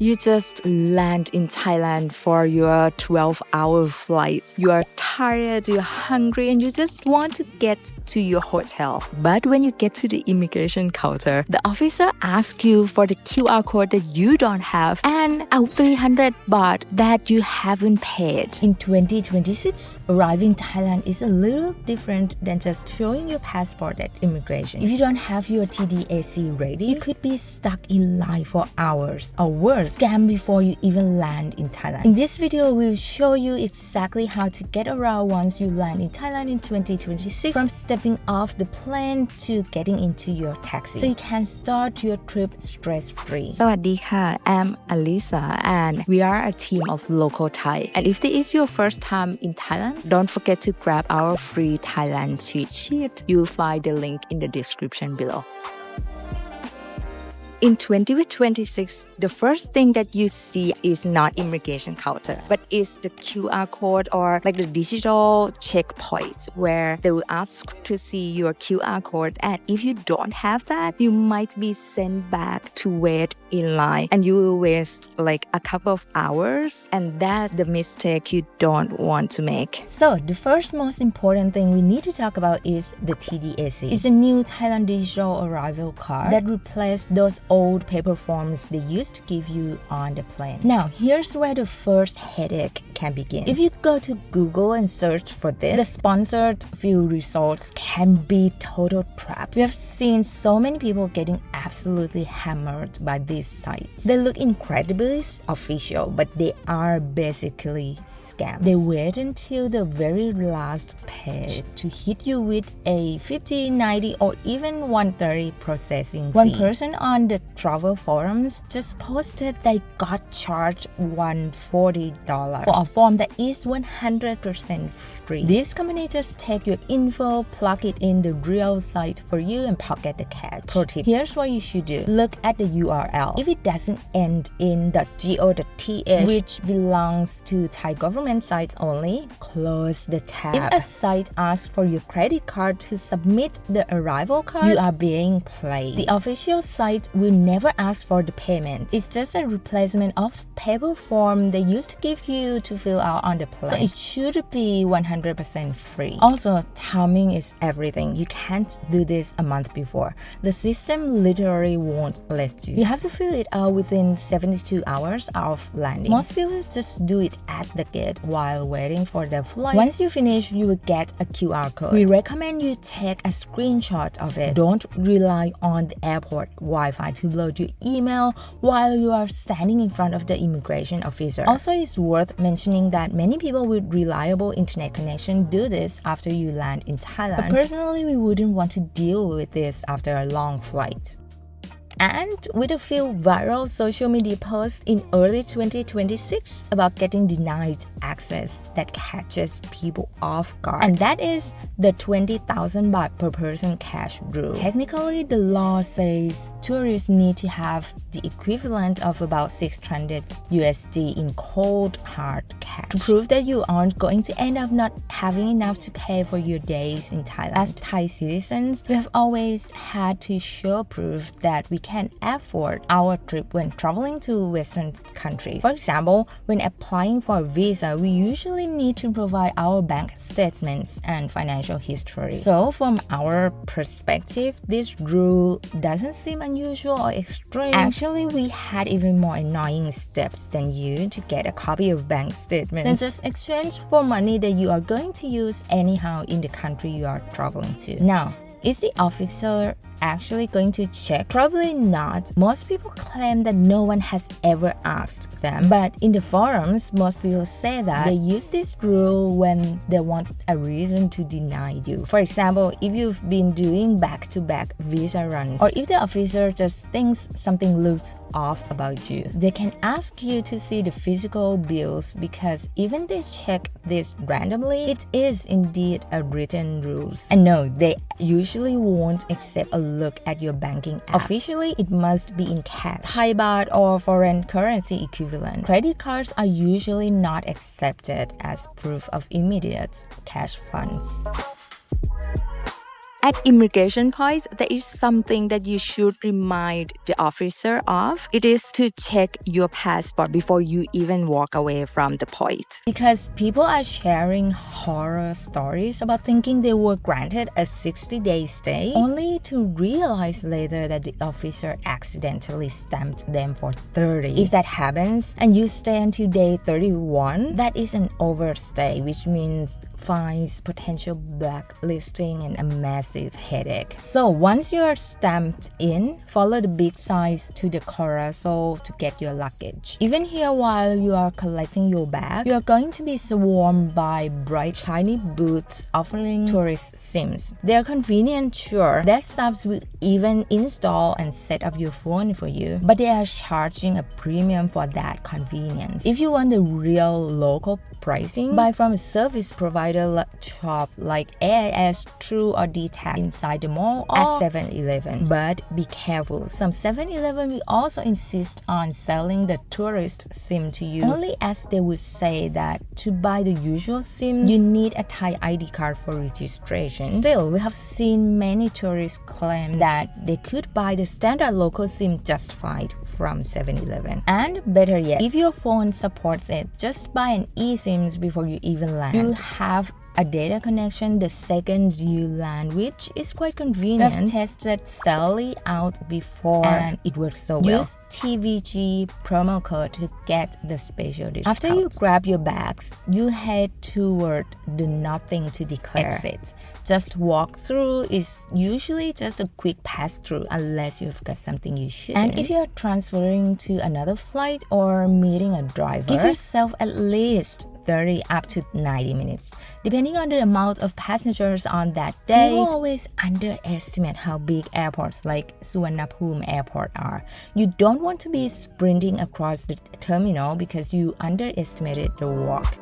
You just land in Thailand for your 12-hour flight. You are tired, you're hungry, and you just want to get to your hotel. But when you get to the immigration counter, the officer asks you for the QR code that you don't have and a 300 baht that you haven't paid. In 2026, arriving in Thailand is a little different than just showing your passport at immigration. If you don't have your TDAC ready, you could be stuck in line for hours or worse, scam before you even land in Thailand. In this video, we'll show you exactly how to get around once you land in Thailand in 2026, from stepping off the plane to getting into your taxi, so you can start your trip stress-free. สวัสดีค่ะ I'm Alisa and we are a team of local Thai. And if this is your first time in Thailand, don't forget to grab our free Thailand Cheat Sheet. You'll find the link in the description below. In 2026, the first thing that you see is not immigration counter, but is the QR code or like the digital checkpoint where they will ask to see your QR code. And if you don't have that, you might be sent back to wait in line and you will waste like a couple of hours. And that's the mistake you don't want to make. So the first most important thing we need to talk about is the TDAC. It's a new Thailand digital arrival card that replaced those old paper forms they used to give you on the plane. Now, here's where the first headache can begin. If you go to Google and search for this, the sponsored few results can be total traps. We have seen so many people getting absolutely hammered by these sites. They look incredibly official, but they are basically scams. They wait until the very last page to hit you with a 50, 90, or even 130 processing fee. One person on the travel forums just posted they got charged $140 for a form that is 100% free. This company just take your info, plug it in the real site for you, and pocket the cash. Pro tip: here's what you should do. Look at the URL. If it doesn't end in .go.th, which belongs to Thai government sites only, close the tab. If a site asks for your credit card to submit the arrival card, you are being played. The official site will never ask for the payment. It's just a replacement of paper form they used to give you to fill out on the plane. So it should be 100% free. Also, timing is everything. You can't do this a month before. The system literally won't let you. You have to fill it out within 72 hours of landing. Most people just do it at the gate while waiting for their flight. Once you finish, you will get a QR code. We recommend you take a screenshot of it. Don't rely on the airport Wi-Fi to load your email while you are standing in front of the immigration officer. Also, it's worth mentioning that many people with reliable internet connection do this after you land in Thailand. But personally, we wouldn't want to deal with this after a long flight. And with a few viral social media posts in early 2026 about getting denied access that catches people off guard. And that is the 20,000 baht per person cash rule. Technically, the law says tourists need to have the equivalent of about 600 USD in cold hard cash to prove that you aren't going to end up not having enough to pay for your days in Thailand. As Thai citizens, we have always had to show proof that we can afford our trip when traveling to Western countries. For example, when applying for a visa, we usually need to provide our bank statements and financial history. So from our perspective, this rule doesn't seem unusual or extreme. Actually, we had even more annoying steps than you to get a copy of bank statements and just exchange for money that you are going to use anyhow in the country you are traveling to. Now, is the officer actually going to check? Probably not. Most people claim that no one has ever asked them. But in the forums, most people say that they use this rule when they want a reason to deny you. For example, if you've been doing back-to-back visa runs, or if the officer just thinks something looks off about you, they can ask you to see the physical bills, because even they check this randomly, it is indeed a written rules. And no, they usually won't accept a look at your banking app. Officially, it must be in cash, Thai baht, or foreign currency equivalent. Credit cards are usually not accepted as proof of immediate cash funds. At immigration points, there is something that you should remind the officer of. It is to check your passport before you even walk away from the point. Because people are sharing horror stories about thinking they were granted a 60-day stay, only to realize later that the officer accidentally stamped them for 30. If that happens and you stay until day 31, that is an overstay, which means fines, potential blacklisting, and a massive headache. So once you are stamped in, follow the big signs to the carousel to get your luggage. Even here, while you are collecting your bag, you are going to be swarmed by bright shiny booths offering tourist SIMs. They are convenient, sure. Their staffs will even install and set up your phone for you, but they are charging a premium for that convenience. If you want the real local pricing, buy from a service provider shop like AIS, True, or DTAC inside the mall or at 7-Eleven. But be careful, some 7-Eleven will also insist on selling the tourist SIM to you, only as they would say that to buy the usual SIMs, you need a Thai ID card for registration. Still, we have seen many tourists claim that they could buy the standard local SIM just fine from 7-Eleven. And better yet, if your phone supports it, just buy an eSIM before you even land. You have a data connection the second you land, which is quite convenient. I've tested Sally out before and it works so well. Use TVG promo code to get the special discount. After you grab your bags, you head toward the nothing to declare exit. Just walk through is usually just a quick pass through unless you've got something you shouldn't. And if you're transferring to another flight or meeting a driver, give yourself at least 30 up to 90 minutes. Depending on the amount of passengers on that day, people always underestimate how big airports like Suvarnabhumi airport are. You don't want to be sprinting across the terminal because you underestimated the walk.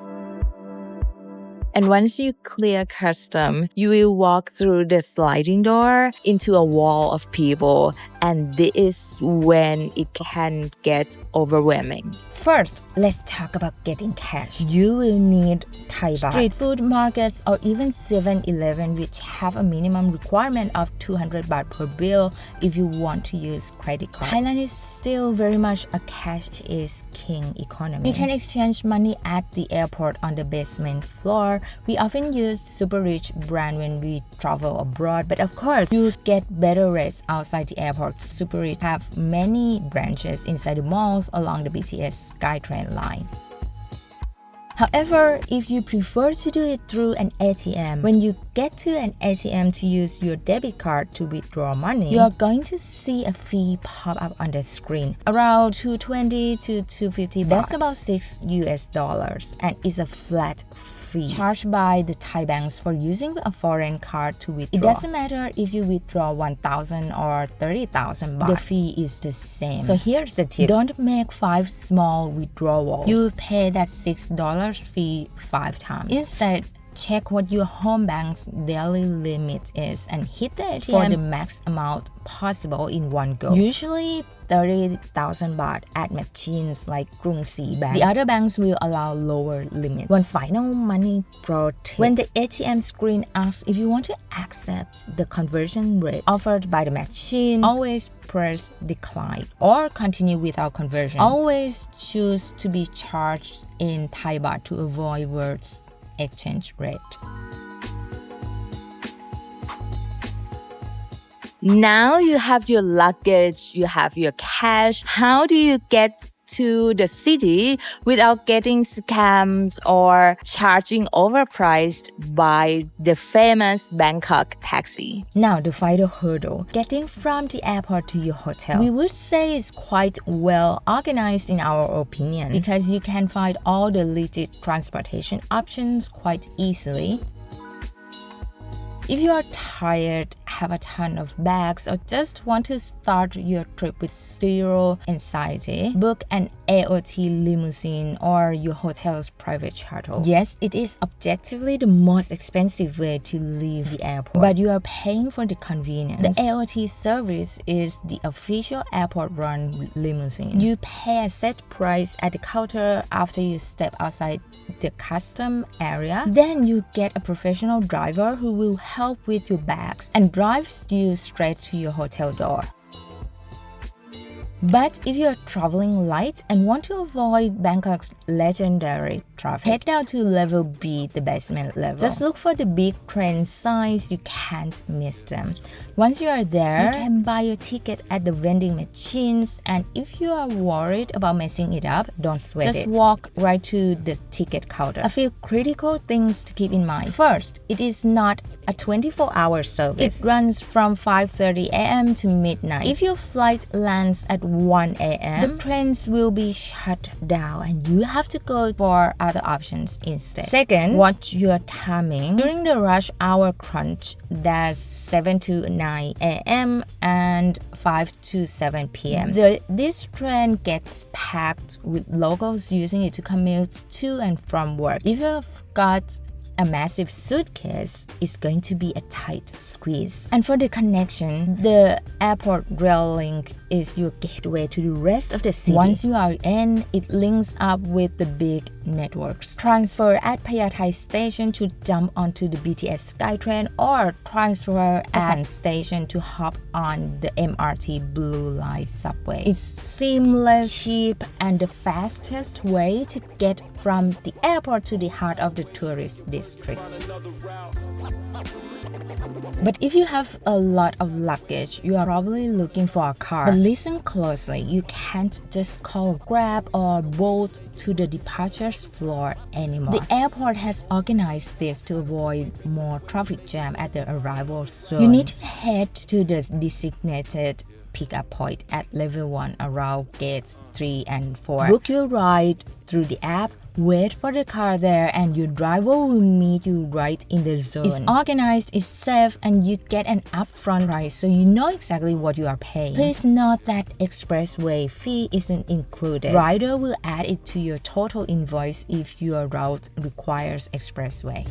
And once you clear custom, you will walk through the sliding door into a wall of people, and this is when it can get overwhelming. First, let's talk about getting cash. You will need Thai baht. Street food markets or even 7-Eleven, which have a minimum requirement of 200 baht per bill if you want to use credit card. Thailand is still very much a cash is king economy. You can exchange money at the airport on the basement floor. We often use Super Rich brand when we travel abroad, but of course, you get better rates outside the airport. Super Rich have many branches inside the malls along the BTS SkyTrain line. However, if you prefer to do it through an ATM, when you get to an ATM to use your debit card to withdraw money, you are going to see a fee pop up on the screen, around 220 to 250 baht. That's about $6 and is a flat fee charged by the Thai banks for using a foreign card to withdraw. It doesn't matter if you withdraw 1,000 or 30,000 baht, the fee is the same. So here's the tip. Don't make 5 small withdrawals. You pay that $6 fee 5 times. Instead, check what your home bank's daily limit is and hit the ATM for the max amount possible in one go. Usually 30,000 baht at machines like Krungsri Bank. The other banks will allow lower limits. One final money pro tip. When the ATM screen asks if you want to accept the conversion rate offered by the machine, always press decline or continue without conversion. Always choose to be charged in Thai baht to avoid worse exchange rate. Now you have your luggage, you have your cash. How do you get to the city without getting scammed or charging overpriced by the famous Bangkok taxi? Now the final hurdle, getting from the airport to your hotel. We would say it's quite well organized in our opinion because you can find all the legit transportation options quite easily. If you are tired have a ton of bags or just want to start your trip with zero anxiety, book an AOT limousine or your hotel's private shuttle. Yes, it is objectively the most expensive way to leave the airport, but you are paying for the convenience. The AOT service is the official airport-run limousine. You pay a set price at the counter after you step outside the custom area. Then you get a professional driver who will help with your bags and drives you straight to your hotel door. But if you're traveling light and want to avoid Bangkok's legendary traffic, head down to level B, the basement level. Just look for the big train signs, you can't miss them. Once you are there, you can buy your ticket at the vending machines, and if you are worried about messing it up, don't sweat it. Just walk right to the ticket counter. A few critical things to keep in mind. First, it is not a 24-hour service. It runs from 5:30 a.m. to midnight. If your flight lands at 1 a.m., the trains will be shut down and you have to go for other options instead. Second, watch your timing. During the rush hour crunch, that's 7 to 9 a.m. and 5 to 7 p.m. This train gets packed with locals using it to commute to and from work. If you've got a massive suitcase, is going to be a tight squeeze. And for the connection, the airport rail link is your gateway to the rest of the city. Once you are in, it links up with the big networks. Transfer at Payathai station to jump onto the BTS Skytrain, or transfer at Asan station to hop on the MRT Blue Line subway. It's seamless, cheap, and the fastest way to get from the airport to the heart of the tourist districts. But if you have a lot of luggage, you are probably looking for a car. But listen closely, you can't just call Grab or Bolt to the departures floor anymore. The airport has organized this to avoid more traffic jam at the arrival zone. You need to head to the designated pickup point at level 1 around gates 3 and 4. Book your ride through the app, wait for the car there, and your driver will meet you right in the zone. It's organized, it's safe, and you get an upfront price so you know exactly what you are paying. Please note that expressway fee isn't included. Rider will add it to your total invoice if your route requires expressway.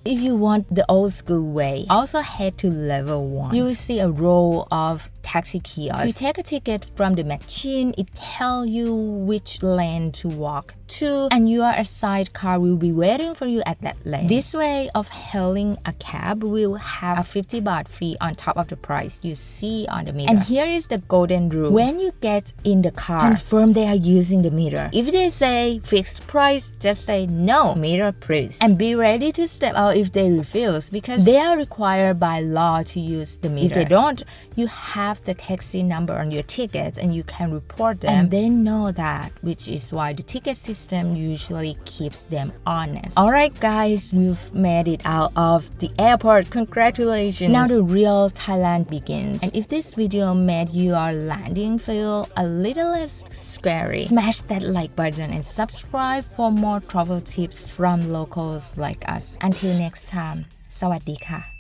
If you want the old school way, also head to level 1. You will see a row of taxi kiosks. You take a ticket from the machine, it tells you which lane to walk to, and your assigned car will be waiting for you at that lane. This way of hailing a cab will have a 50 baht fee on top of the price you see on the meter. And here is the golden rule. When you get in the car, confirm they are using the meter. If they say fixed price, just say no, meter please. And be ready to step out if they refuse, because they are required by law to use the meter. If they don't, you have the taxi number on your tickets and you can report them, and they know that, which is why the ticket system usually keeps them honest. Alright guys, we've made it out of the airport. Congratulations! Now the real Thailand begins. And if this video made your landing feel a little less scary, smash that like button and subscribe for more travel tips from locals like us. Until next time, สวัสดีค่ะ